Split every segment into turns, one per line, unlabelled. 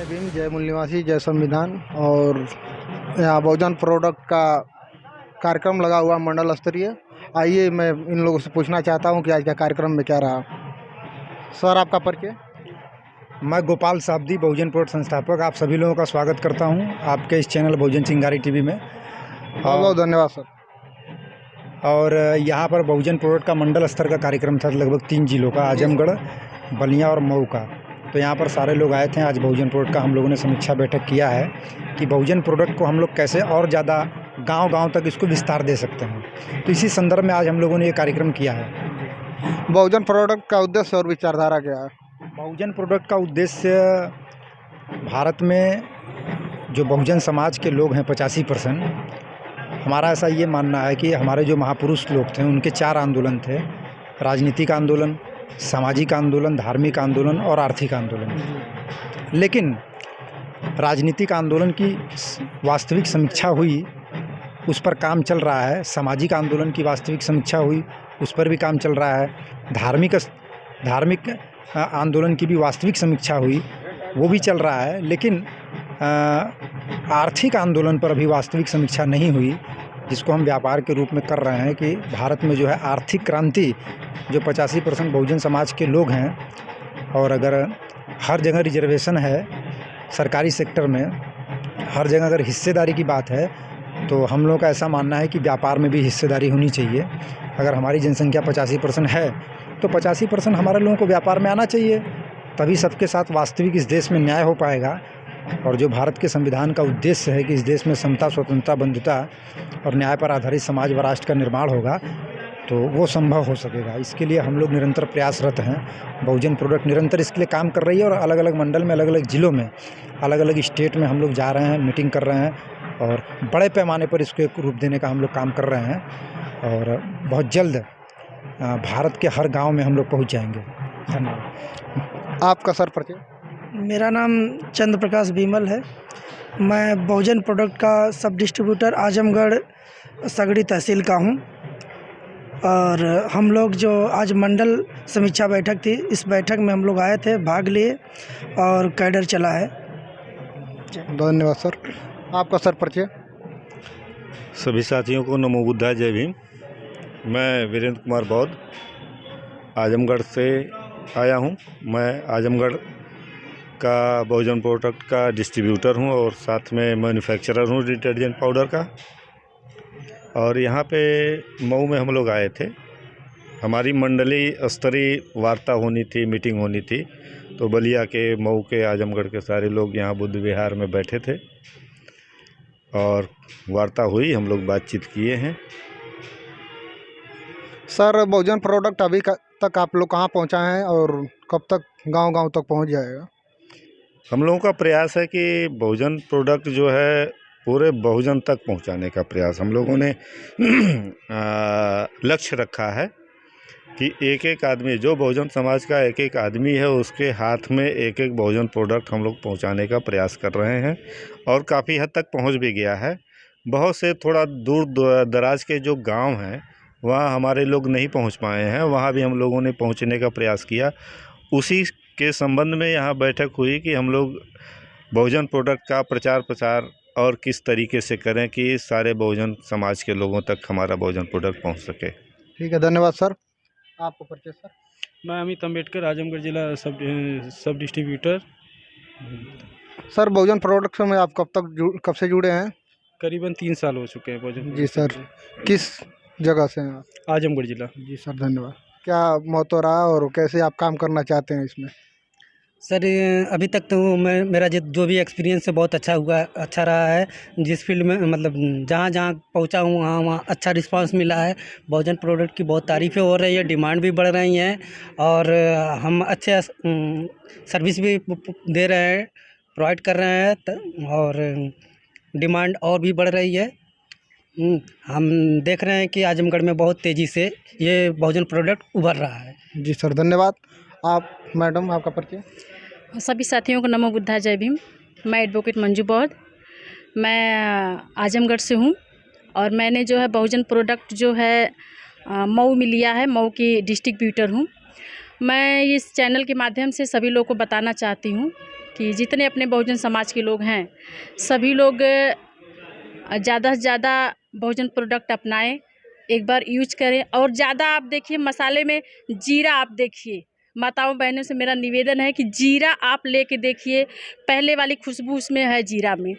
जय भीम, जय मूल निवासी, जय संविधान। और यहाँ बहुजन प्रोडक्ट का कार्यक्रम लगा हुआ मंडल स्तरीय। आइए मैं इन लोगों से पूछना चाहता हूँ कि आज का कार्यक्रम में क्या रहा। सर, आपका परिचय।
मैं गोपाल साबदी, बहुजन प्रोडक्ट संस्थापक, आप सभी लोगों का स्वागत करता हूं आपके इस चैनल बहुजन चिंगारी टीवी में।
बहुत बहुत धन्यवाद सर।
और यहाँ पर बहुजन प्रोडक्ट का मंडल स्तर का कार्यक्रम था, लगभग 3 जिलों का, आजमगढ़, बलिया और मऊ का। तो यहाँ पर सारे लोग आए थे। आज बहुजन प्रोडक्ट का हम लोगों ने समीक्षा बैठक किया है कि बहुजन प्रोडक्ट को हम लोग कैसे और ज़्यादा गांव-गांव तक इसको विस्तार दे सकते हैं। तो इसी संदर्भ में आज हम लोगों ने ये कार्यक्रम किया है।
बहुजन प्रोडक्ट का उद्देश्य और विचारधारा क्या है?
बहुजन प्रोडक्ट का उद्देश्य भारत में जो बहुजन समाज के लोग हैं 85%, हमारा ऐसा ये मानना है कि हमारे जो महापुरुष लोग थे उनके 4 आंदोलन थे: राजनीतिक आंदोलन, सामाजिक आंदोलन, धार्मिक आंदोलन और आर्थिक आंदोलन। लेकिन राजनीतिक आंदोलन की वास्तविक समीक्षा हुई, उस पर काम चल रहा है। सामाजिक आंदोलन की वास्तविक समीक्षा हुई, उस पर भी काम चल रहा है। धार्मिक आंदोलन की भी वास्तविक समीक्षा हुई, वो भी चल रहा है। लेकिन आर्थिक आंदोलन पर अभी वास्तविक समीक्षा नहीं हुई, जिसको हम व्यापार के रूप में कर रहे हैं कि भारत में जो है आर्थिक क्रांति, जो 85% बहुजन समाज के लोग हैं, और अगर हर जगह रिजर्वेशन है सरकारी सेक्टर में, हर जगह अगर हिस्सेदारी की बात है, तो हम लोग का ऐसा मानना है कि व्यापार में भी हिस्सेदारी होनी चाहिए। अगर हमारी जनसंख्या 85% है तो 85% हमारे लोगों को व्यापार में आना चाहिए, तभी सबके साथ वास्तविक इस देश में न्याय हो पाएगा। और जो भारत के संविधान का उद्देश्य है कि इस देश में समता, स्वतंत्रता, बंधुता और न्याय पर आधारित समाज व राष्ट्र का निर्माण होगा, तो वो संभव हो सकेगा। इसके लिए हम लोग निरंतर प्रयासरत हैं। बहुजन प्रोडक्ट निरंतर इसके लिए काम कर रही है और अलग अलग मंडल में, अलग अलग ज़िलों में, अलग अलग स्टेट में हम लोग जा रहे हैं, मीटिंग कर रहे हैं और बड़े पैमाने पर इसको एक रूप देने का हम लोग काम कर रहे हैं। और बहुत जल्द भारत के हर गांव में हम लोग पहुंच जाएंगे। धन्यवाद।
आपका सर परिचय।
मेरा नाम चंद्र प्रकाश बीमल है। मैं बहुजन प्रोडक्ट का सब डिस्ट्रीब्यूटर आजमगढ़ सगड़ी तहसील का हूं। और हम लोग जो आज मंडल समीक्षा बैठक थी, इस बैठक में हम लोग आए थे, भाग लिए और कैडर चला है।
धन्यवाद सर। आपका सर परिचय।
सभी साथियों को नमो बुद्धाय, जय भीम। मैं वीरेंद्र कुमार बौद्ध आजमगढ़ से आया हूं। मैं आजमगढ़ का बहुजन प्रोडक्ट का डिस्ट्रीब्यूटर हूं और साथ में मैन्युफैक्चरर हूं डिटर्जेंट पाउडर का। और यहाँ पे मऊ में हम लोग आए थे। हमारी मंडली स्तरीय वार्ता होनी थी, मीटिंग होनी थी, तो बलिया के, मऊ के, आजमगढ़ के सारे लोग यहाँ बुद्ध विहार में बैठे थे और वार्ता हुई, हम लोग बातचीत किए हैं।
सर, बहुजन प्रोडक्ट अभी तक आप लोग कहाँ पहुँचा हैं और कब तक गांव-गांव तक पहुँच जाएगा?
हम लोगों का प्रयास है कि बहुजन प्रोडक्ट जो है पूरे बहुजन तक पहुंचाने का प्रयास हम लोगों ने लक्ष्य रखा है कि एक एक आदमी, जो बहुजन समाज का एक एक आदमी है, उसके हाथ में एक एक बहुजन प्रोडक्ट हम लोग पहुंचाने का प्रयास कर रहे हैं और काफ़ी हद तक पहुंच भी गया है। बहुत से थोड़ा दूर दराज के जो गांव हैं, वहाँ हमारे लोग नहीं पहुंच पाए हैं, वहाँ भी हम लोगों ने पहुंचने का प्रयास किया। उसी के संबंध में यहाँ बैठक हुई कि हम लोग बहुजन प्रोडक्ट का प्रचार प्रसार और किस तरीके से करें कि सारे बहुजन समाज के लोगों तक हमारा बहुजन प्रोडक्ट पहुंच सके।
ठीक है, धन्यवाद सर। आपको परिचय सर।
मैं अमित अम्बेडकर, आजमगढ़ जिला सब डिस्ट्रीब्यूटर।
सर, बहुजन प्रोडक्ट में आप कब से जुड़े हैं?
करीबन 3 साल हो चुके हैं बहुजन।
जी सर। किस जगह से हैं आप?
आजमगढ़ जिला।
जी सर, धन्यवाद। क्या मोटो रहा और कैसे आप काम करना चाहते हैं इसमें?
सर, अभी तक तो मेरा जो भी एक्सपीरियंस है बहुत अच्छा रहा है। जिस फील्ड में मतलब जहाँ पहुँचा हूँ वहाँ अच्छा रिस्पांस मिला है। बहुजन प्रोडक्ट की बहुत तारीफ़ें हो रही है, डिमांड भी बढ़ रही हैं और हम अच्छे सर्विस भी दे रहे हैं, प्रोवाइड कर रहे हैं और डिमांड और भी बढ़ रही है। हम देख रहे हैं कि आजमगढ़ में बहुत तेज़ी से ये बहुजन प्रोडक्ट उभर रहा है।
जी सर, धन्यवाद। आप मैडम, आपका परिचय।
सभी साथियों को नमो बुद्धाय, जय भीम। मैं एडवोकेट मंजू बौद्ध, मैं आजमगढ़ से हूँ और मैंने जो है बहुजन प्रोडक्ट जो है मऊ में लिया है, मऊ की डिस्ट्रीब्यूटर हूँ। मैं इस चैनल के माध्यम से सभी लोगों को बताना चाहती हूँ कि जितने अपने बहुजन समाज के लोग हैं सभी लोग ज़्यादा से ज़्यादा बहुजन प्रोडक्ट अपनाएं, एक बार यूज करें। और ज़्यादा आप देखिए मसाले में जीरा आप देखिए, माताओं बहनों से मेरा निवेदन है कि जीरा आप लेके देखिए, पहले वाली खुशबू उसमें है जीरा में।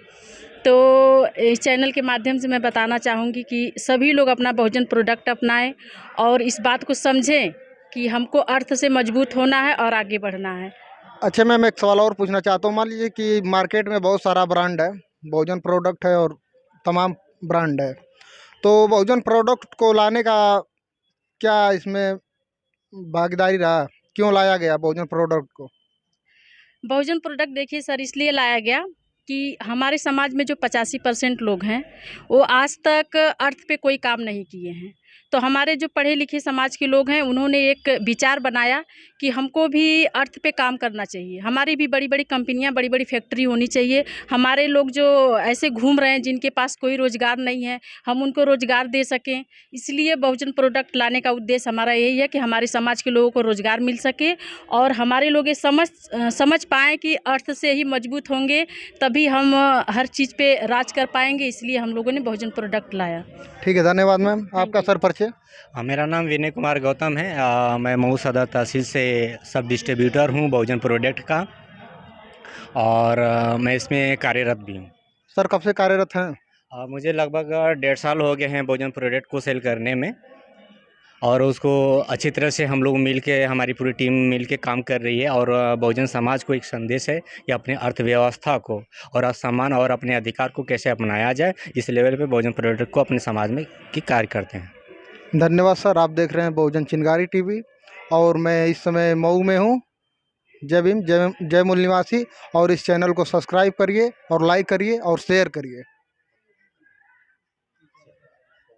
तो इस चैनल के माध्यम से मैं बताना चाहूँगी कि सभी लोग अपना बहुजन प्रोडक्ट अपनाएं और इस बात को समझें कि हमको अर्थ से मजबूत होना है और आगे बढ़ना है।
अच्छा मैम, एक सवाल और पूछना चाहता हूँ। मान लीजिए कि मार्केट में बहुत सारा ब्रांड है, बहुजन प्रोडक्ट है और तमाम ब्रांड है, तो बहुजन प्रोडक्ट को लाने का क्या इसमें भागीदारी रहा? क्यों लाया गया बहुजन प्रोडक्ट को?
बहुजन प्रोडक्ट देखिए सर इसलिए लाया गया कि हमारे समाज में जो 85% लोग हैं वो आज तक अर्थ पे कोई काम नहीं किए हैं। तो हमारे जो पढ़े लिखे समाज के लोग हैं उन्होंने एक विचार बनाया कि हमको भी अर्थ पे काम करना चाहिए, हमारी भी बड़ी बड़ी कंपनियां, बड़ी बड़ी फैक्ट्री होनी चाहिए। हमारे लोग जो ऐसे घूम रहे हैं जिनके पास कोई रोज़गार नहीं है, हम उनको रोज़गार दे सकें। इसलिए बहुजन प्रोडक्ट लाने का उद्देश्य हमारा यही है कि हमारे समाज के लोगों को रोज़गार मिल सके और हमारे लोग ये समझ पाएँ कि अर्थ से ही मजबूत होंगे, तभी हम हर चीज़ पे राज कर पाएंगे। इसलिए हम लोगों ने बहुजन प्रोडक्ट लाया।
ठीक है, धन्यवाद मैम। आपका सर परिचय?
मेरा नाम विनय कुमार गौतम है। मैं मऊ सदर तहसील से सब डिस्ट्रीब्यूटर हूँ बहुजन प्रोडक्ट का, और मैं इसमें कार्यरत भी हूँ।
सर कब से कार्यरत हैं?
मुझे लगभग 1.5 साल हो गए हैं बहुजन प्रोडक्ट को सेल करने में, और उसको अच्छी तरह से हम लोग मिल के, हमारी पूरी टीम मिल के काम कर रही है। और बहुजन समाज को एक संदेश है कि अपने अर्थव्यवस्था को और सम्मान और अपने अधिकार को कैसे अपनाया जाए, इस लेवल पे बहुजन प्रोडक्ट को अपने समाज में की कार्य करते हैं।
धन्यवाद सर। आप देख रहे हैं बहुजन चिंगारी टीवी और मैं इस समय मऊ में हूँ। जय भीम, जय मूल निवासी। और इस चैनल को सब्सक्राइब करिए और लाइक करिए और शेयर करिए।